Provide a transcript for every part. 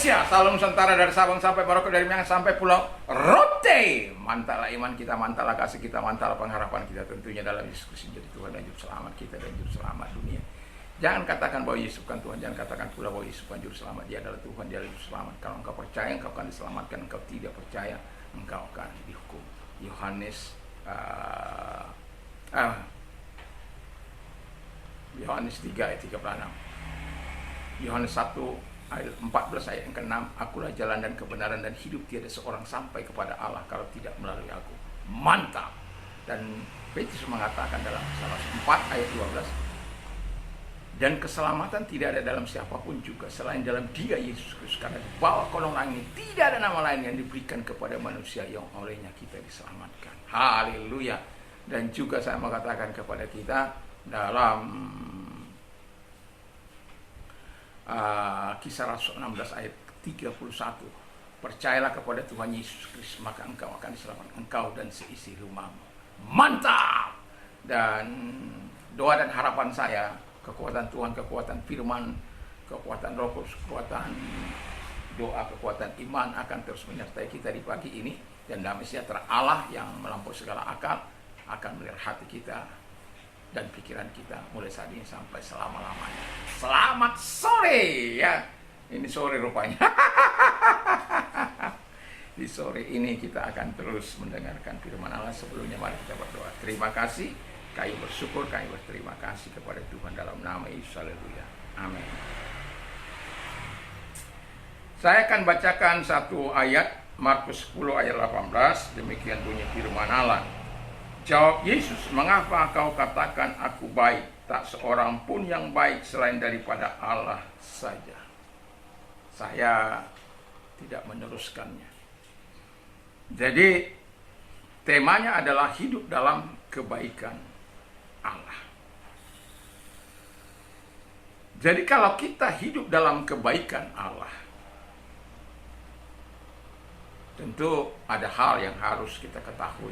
Indonesia, Salung Nusantara, dari Sabang sampai Merauke, dari Minang sampai Pulau Rote. Mantaplah iman kita, mantaplah kasih kita, mantaplah pengharapan kita tentunya dalam Yesus Kristus jadi Tuhan dan Juru Selamat kita dan Juru Selamat dunia. Jangan katakan bahwa Yesus bukan Tuhan, jangan katakan pula bahwa Yesus bukan Juru Selamat. Dia adalah Tuhan, dia adalah Juru Selamat. Kalau engkau percaya, engkau akan diselamatkan. Engkau tidak percaya, engkau akan dihukum. Yohanes 3 ayat 36. Yohanes 1 ayat 14 ayat yang ke-6, akulah jalan dan kebenaran dan hidup, tiada seorang sampai kepada Allah kalau tidak melalui aku. Mantap. Dan Petrus mengatakan dalam salah 4 ayat 12, dan keselamatan tidak ada dalam siapapun juga selain dalam Dia Yesus Kristus, karena di bawah kolong langit tidak ada nama lain yang diberikan kepada manusia yang olehnya kita diselamatkan. Haleluya. Dan juga saya mau katakan kepada kita dalam Kisah Rasul 16 ayat 31, percayalah kepada Tuhan Yesus Kristus maka engkau akan diselamatkan, engkau dan seisi rumahmu. Mantap. Dan doa dan harapan saya, kekuatan Tuhan, kekuatan firman, kekuatan Roh Kudus, kekuatan doa, kekuatan iman akan terus menyertai kita di pagi ini, dan damai sejahtera Allah yang melampaui segala akal akan melihara hati kita dan pikiran kita mulai saat ini sampai selama-lamanya. Selamat sore ya. Ini sore rupanya. Di sore ini kita akan terus mendengarkan firman Allah. Sebelumnya mari kita berdoa. Terima kasih, kami bersyukur, kami berterima kasih kepada Tuhan dalam nama Yesus. Haleluya. Amin. Saya akan bacakan satu ayat, Markus 10 ayat 18. Demikian bunyi firman Allah. Jawab Yesus, mengapa kau katakan aku baik? Tak seorang pun yang baik selain daripada Allah saja. Saya tidak meneruskannya. Jadi temanya adalah hidup dalam kebaikan Allah. Jadi kalau kita hidup dalam kebaikan Allah, tentu ada hal yang harus kita ketahui.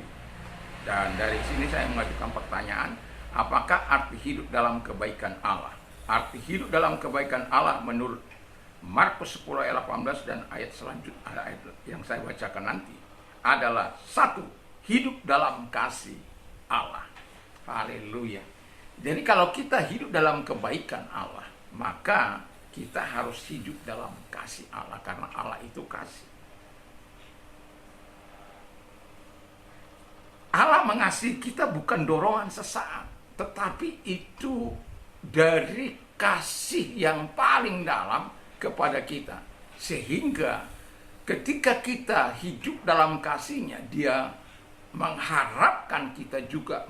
Dan dari sini saya mengajukan pertanyaan, apakah arti hidup dalam kebaikan Allah? Arti hidup dalam kebaikan Allah menurut Markus 10 ayat 18 dan ayat selanjutnya, ayat yang saya bacakan nanti, adalah 1. Hidup dalam kasih Allah. Haleluya. Jadi kalau kita hidup dalam kebaikan Allah, maka kita harus hidup dalam kasih Allah, karena Allah itu kasih. Allah mengasihi kita bukan dorongan sesaat, tetapi itu dari kasih yang paling dalam kepada kita. Sehingga ketika kita hidup dalam kasih-Nya, Dia mengharapkan kita juga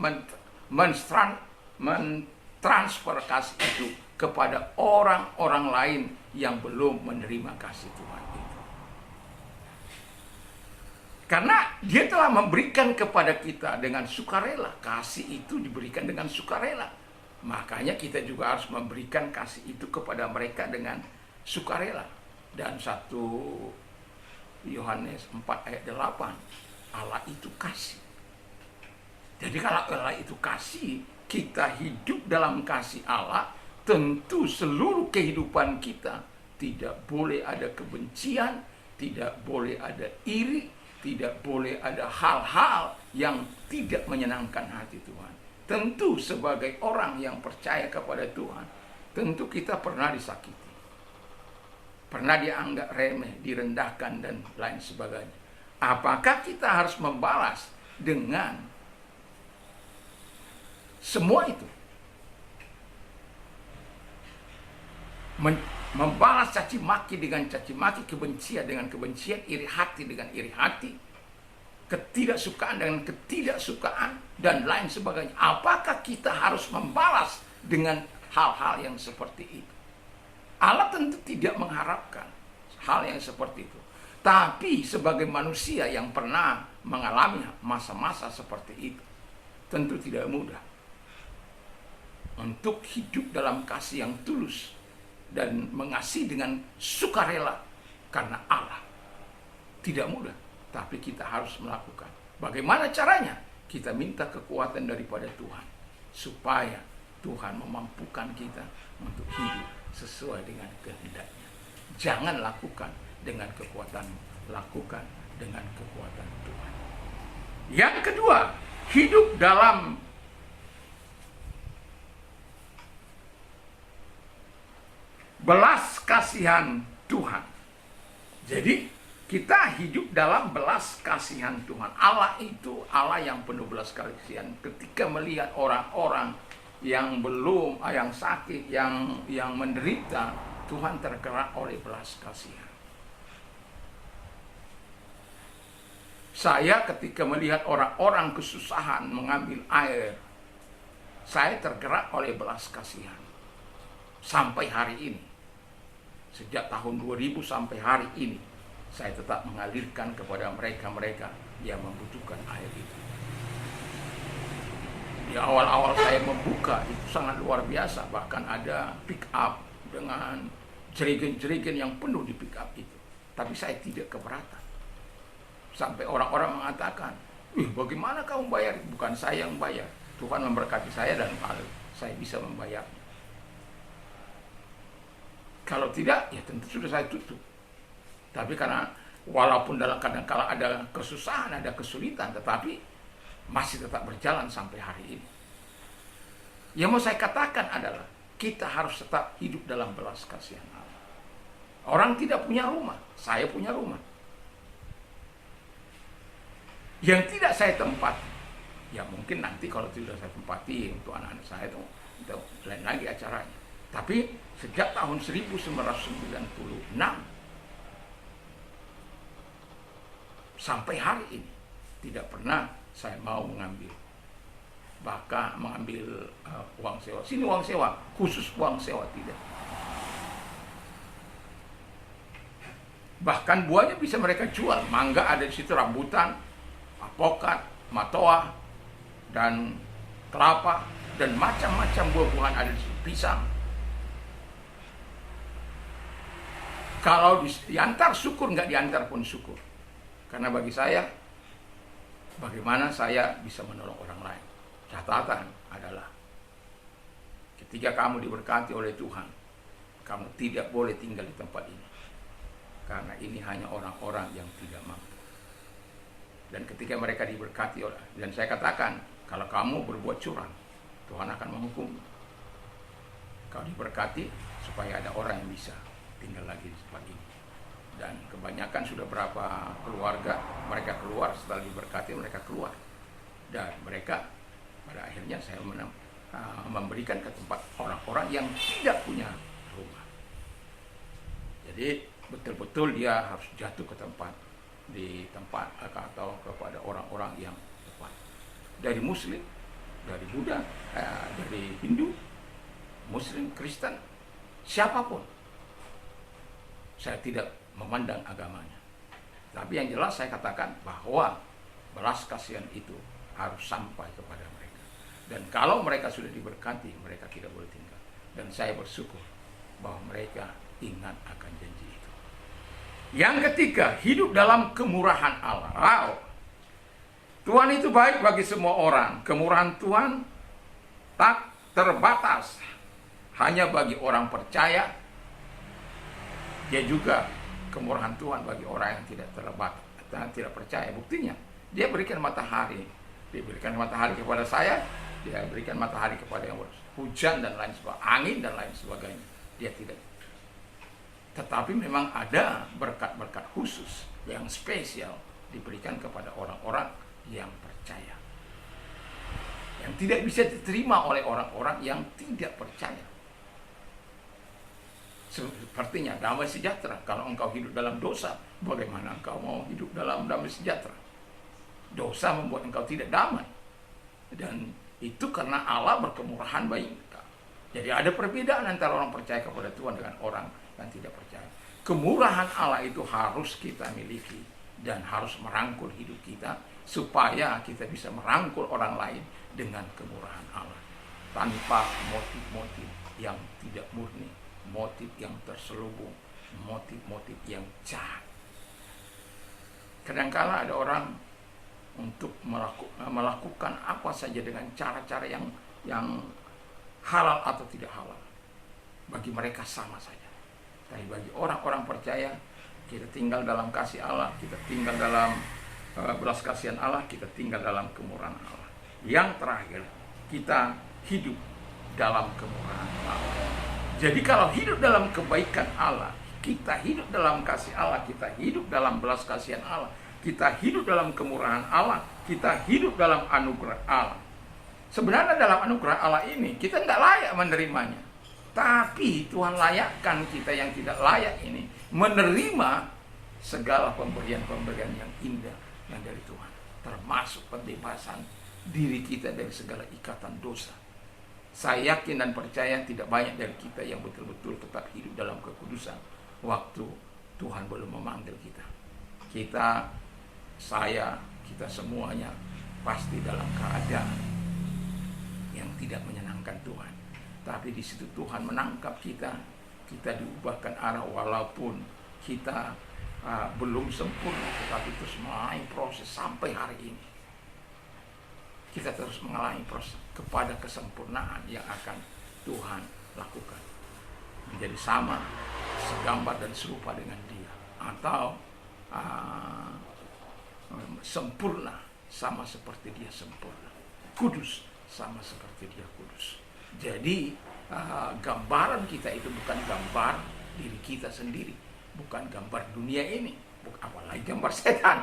mentransfer kasih itu kepada orang-orang lain yang belum menerima kasih Tuhan itu. Karena Dia telah memberikan kepada kita dengan sukarela. Kasih itu diberikan dengan sukarela. Makanya kita juga harus memberikan kasih itu kepada mereka dengan sukarela. Dan 1 Yohanes 4 ayat 8, Allah itu kasih. Jadi kalau Allah itu kasih, kita hidup dalam kasih Allah, tentu seluruh kehidupan kita tidak boleh ada kebencian, tidak boleh ada iri, tidak boleh ada hal-hal yang tidak menyenangkan hati Tuhan. Tentu sebagai orang yang percaya kepada Tuhan, tentu kita pernah disakiti, pernah dianggap remeh, direndahkan, dan lain sebagainya. Apakah kita harus membalas dengan semua itu? Membalas caci maki dengan caci maki, kebencian dengan kebencian, iri hati dengan iri hati, ketidaksukaan dengan ketidaksukaan, dan lain sebagainya. Apakah kita harus membalas dengan hal-hal yang seperti itu? Allah tentu tidak mengharapkan hal yang seperti itu. Tapi sebagai manusia yang pernah mengalami masa-masa seperti itu, tentu tidak mudah untuk hidup dalam kasih yang tulus dan mengasihi dengan sukarela karena Allah. Tidak mudah, tapi kita harus melakukan. Bagaimana caranya? Kita minta kekuatan daripada Tuhan, supaya Tuhan memampukan kita untuk hidup sesuai dengan kehendak-Nya. Jangan lakukan dengan kekuatanmu, lakukan dengan kekuatan Tuhan. Yang kedua, hidup dalam belas kasihan Tuhan. Jadi kita hidup dalam belas kasihan Tuhan. Allah itu Allah yang penuh belas kasihan. Ketika melihat orang-orang yang belum, yang sakit, yang menderita, Tuhan tergerak oleh belas kasihan. Saya ketika melihat orang-orang kesusahan mengambil air, saya tergerak oleh belas kasihan. Sampai hari ini, sejak tahun 2000 sampai hari ini, saya tetap mengalirkan kepada mereka-mereka yang membutuhkan air itu. Di awal-awal saya membuka itu sangat luar biasa, bahkan ada pick up dengan jerigen-jerigen yang penuh di pick up itu. Tapi saya tidak keberatan. Sampai orang-orang mengatakan, bagaimana kamu bayar? Bukan saya yang bayar. Tuhan memberkati saya dan saya bisa membayarnya. Kalau tidak, ya tentu sudah saya tutup. Tapi karena walaupun dalam kadang-kala ada kesusahan, ada kesulitan, tetapi masih tetap berjalan sampai hari ini. Yang mau saya katakan adalah kita harus tetap hidup dalam belas kasihan Allah. Orang tidak punya rumah, saya punya rumah. Yang tidak saya tempati, ya mungkin nanti kalau tidak saya tempati untuk anak-anak saya itu lain lagi acaranya. Tapi sejak tahun 1996 sampai hari ini tidak pernah saya mau mengambil, bahkan mengambil uang sewa. Sini uang sewa, khusus uang sewa tidak. Bahkan buahnya bisa mereka jual. Mangga ada di situ, rambutan, apokat, matoa, dan kelapa, dan macam-macam buah-buahan ada di situ, pisang. Kalau diantar syukur, nggak diantar pun syukur. Karena bagi saya, bagaimana saya bisa menolong orang lain? Catatan adalah, ketika kamu diberkati oleh Tuhan, kamu tidak boleh tinggal di tempat ini. Karena ini hanya orang-orang yang tidak mampu. Dan ketika mereka diberkati oleh, dan saya katakan, kalau kamu berbuat curang, Tuhan akan menghukum. Kau diberkati supaya ada orang yang bisa tinggal lagi di tempat ini. Dan kebanyakan sudah berapa keluarga mereka keluar setelah diberkati, mereka keluar, dan mereka pada akhirnya saya memberikan ke tempat orang-orang yang tidak punya rumah. Jadi betul-betul dia harus jatuh ke tempat, di tempat atau kepada orang-orang yang tepat, dari Muslim, dari Buddha, dari Hindu, Muslim, Kristen, siapapun. Saya tidak memandang agamanya. Tapi yang jelas saya katakan bahwa belas kasihan itu harus sampai kepada mereka. Dan kalau mereka sudah diberkati, mereka tidak boleh tinggal. Dan saya bersyukur bahwa mereka ingat akan janji itu. Yang ketiga, hidup dalam kemurahan Allah. Tuhan itu baik bagi semua orang. Kemurahan Tuhan tak terbatas hanya bagi orang percaya. Dia juga kemurahan Tuhan bagi orang yang tidak terbatas, tidak percaya. Buktinya, dia berikan matahari. Dia berikan matahari kepada saya, dia berikan matahari kepada yang hujan dan lain sebagainya, angin dan lain sebagainya. Dia tidak. Tetapi memang ada berkat-berkat khusus yang spesial diberikan kepada orang-orang yang percaya. Yang tidak bisa diterima oleh orang-orang yang tidak percaya. Sepertinya damai sejahtera. Kalau engkau hidup dalam dosa, bagaimana engkau mau hidup dalam damai sejahtera? Dosa membuat engkau tidak damai. Dan itu karena Allah berkemurahan bagi engkau. Jadi ada perbedaan antara orang percaya kepada Tuhan dengan orang yang tidak percaya. Kemurahan Allah itu harus kita miliki dan harus merangkul hidup kita supaya kita bisa merangkul orang lain dengan kemurahan Allah. Tanpa motif-motif yang tidak murni, motif yang terselubung, motif-motif yang jahat. Kadang-kala ada orang untuk melakukan apa saja dengan cara-cara yang halal atau tidak halal. Bagi mereka sama saja. Tapi bagi orang-orang percaya, Kita tinggal dalam kasih Allah, kita tinggal dalam belas kasihan Allah, kita tinggal dalam kemurahan Allah. Yang terakhir, kita hidup dalam kemurahan Allah. Jadi kalau hidup dalam kebaikan Allah, kita hidup dalam kasih Allah, kita hidup dalam belas kasihan Allah, kita hidup dalam kemurahan Allah, kita hidup dalam anugerah Allah. Sebenarnya dalam anugerah Allah ini kita nggak layak menerimanya, tapi Tuhan layakkan kita yang tidak layak ini menerima segala pemberian-pemberian yang indah yang dari Tuhan, termasuk pembebasan diri kita dari segala ikatan dosa. Saya yakin dan percaya tidak banyak dari kita yang betul-betul tetap hidup dalam kekudusan waktu Tuhan belum memanggil kita. Kita semuanya pasti dalam keadaan yang tidak menyenangkan Tuhan. Tapi di situ Tuhan menangkap kita diubahkan arah walaupun kita belum sempurna, tetapi terus mengalami proses sampai hari ini. Kita terus mengalami proses kepada kesempurnaan yang akan Tuhan lakukan. Menjadi sama, segambar dan serupa dengan Dia, atau sempurna sama seperti Dia sempurna, kudus sama seperti Dia kudus. Jadi gambaran kita itu bukan gambar diri kita sendiri, bukan gambar dunia ini, apalagi gambar setan,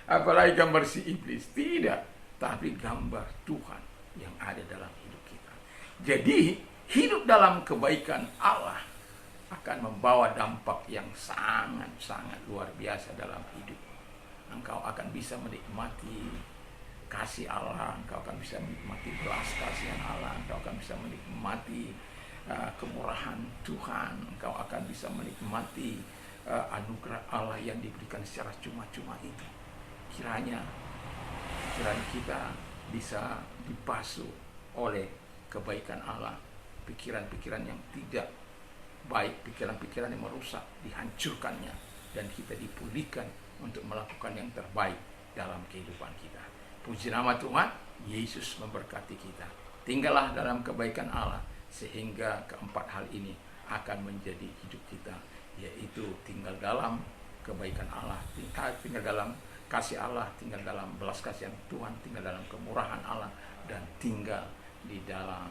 apalagi gambar si iblis, tidak, tapi gambar Tuhan yang ada dalam hidup kita. Jadi hidup dalam kebaikan Allah akan membawa dampak yang sangat-sangat luar biasa dalam hidup. Engkau akan bisa menikmati kasih Allah, engkau akan bisa menikmati belas kasihan Allah, engkau akan bisa menikmati kemurahan Tuhan, engkau akan bisa menikmati anugerah Allah yang diberikan secara cuma-cuma itu. Kiranya kita bisa dibasuh oleh kebaikan Allah, pikiran-pikiran yang tidak baik, pikiran-pikiran yang merusak, dihancurkannya, dan kita dipulihkan untuk melakukan yang terbaik dalam kehidupan kita. Puji nama Tuhan, Yesus memberkati kita. Tinggallah dalam kebaikan Allah, sehingga keempat hal ini akan menjadi hidup kita, yaitu tinggal dalam kebaikan Allah, tinggal dalam kasih Allah, tinggal dalam belas kasihan Tuhan, tinggal dalam kemurahan Allah, dan tinggal di dalam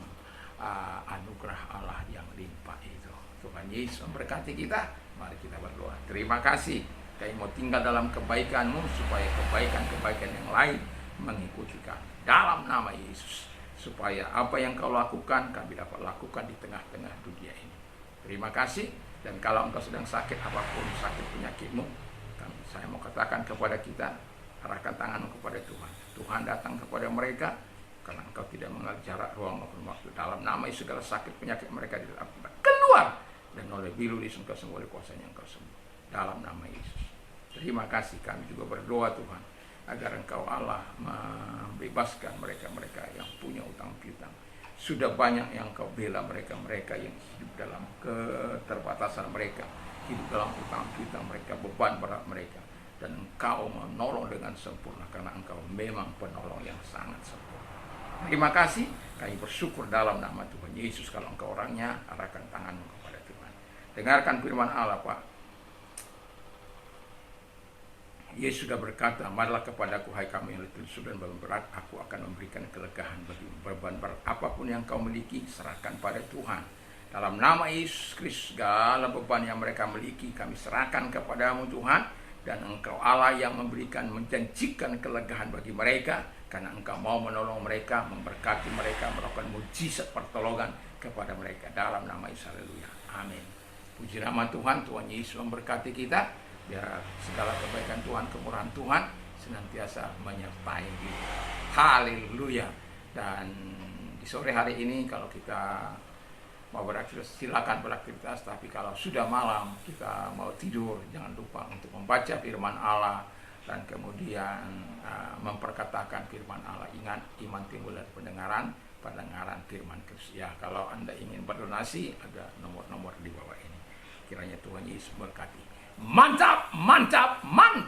anugerah Allah yang limpah itu. Tuhan Yesus memberkati kita. Mari kita berdoa. Terima kasih, kami mau tinggal dalam kebaikan-Mu, supaya kebaikan-kebaikan yang lain mengikuti kami. Dalam nama Yesus, supaya apa yang Kau lakukan, kami dapat lakukan di tengah-tengah dunia ini. Terima kasih. Dan kalau engkau sedang sakit apapun, sakit penyakitmu, saya mau katakan kepada kita, arahkan tanganmu kepada Tuhan. Tuhan datang kepada mereka, karena engkau tidak mengenal jarak, ruang maupun waktu. Dalam nama Yesus, segala sakit penyakit mereka keluar, dan oleh bilulis engkau sembuh, oleh kuasanya engkau sembuh. Dalam nama Yesus. Terima kasih, kami juga berdoa Tuhan, agar Engkau Allah membebaskan mereka-mereka yang punya utang piutang. Sudah banyak yang Kau bela mereka-mereka yang hidup dalam keterbatasan mereka, hidup dalam utang piutang mereka, beban berat mereka, dan Engkau menolong dengan sempurna, karena Engkau memang penolong yang sangat sempurna. Terima kasih, kami bersyukur dalam nama Tuhan Yesus. Kalau engkau orangnya, arahkan tanganmu kepada Tuhan. Dengarkan firman Allah, Pak. Yesus sudah berkata, marilah kepadaku hai kamu yang letih lesu dan beban berat, aku akan memberikan kelegaan bagi beban berat apapun yang kau miliki, serahkan pada Tuhan. Dalam nama Yesus Kristus, segala beban yang mereka miliki kami serahkan kepadamu Tuhan, dan Engkau Allah yang memberikan, menjanjikan kelegaan bagi mereka, karena Engkau mau menolong mereka, memberkati mereka, melakukan mujizat pertolongan kepada mereka. Dalam nama Yesus, haleluya, amin. Puji nama Tuhan, Tuhan Yesus memberkati kita. Biar segala kebaikan Tuhan, kemurahan Tuhan senantiasa menyertai kita. Haleluya. Dan di sore hari ini kalau kita mau beraktivitas, silakan beraktivitas. Tapi kalau sudah malam kita mau tidur, jangan lupa untuk membaca firman Allah, dan kemudian memperkatakan firman Allah. Ingat, iman timbul dari pendengaran firman Kristus. Ya, kalau Anda ingin berdonasi, ada nomor-nomor di bawah ini. Kiranya Tuhan Yesus berkati. Mantap, mantap, mantap.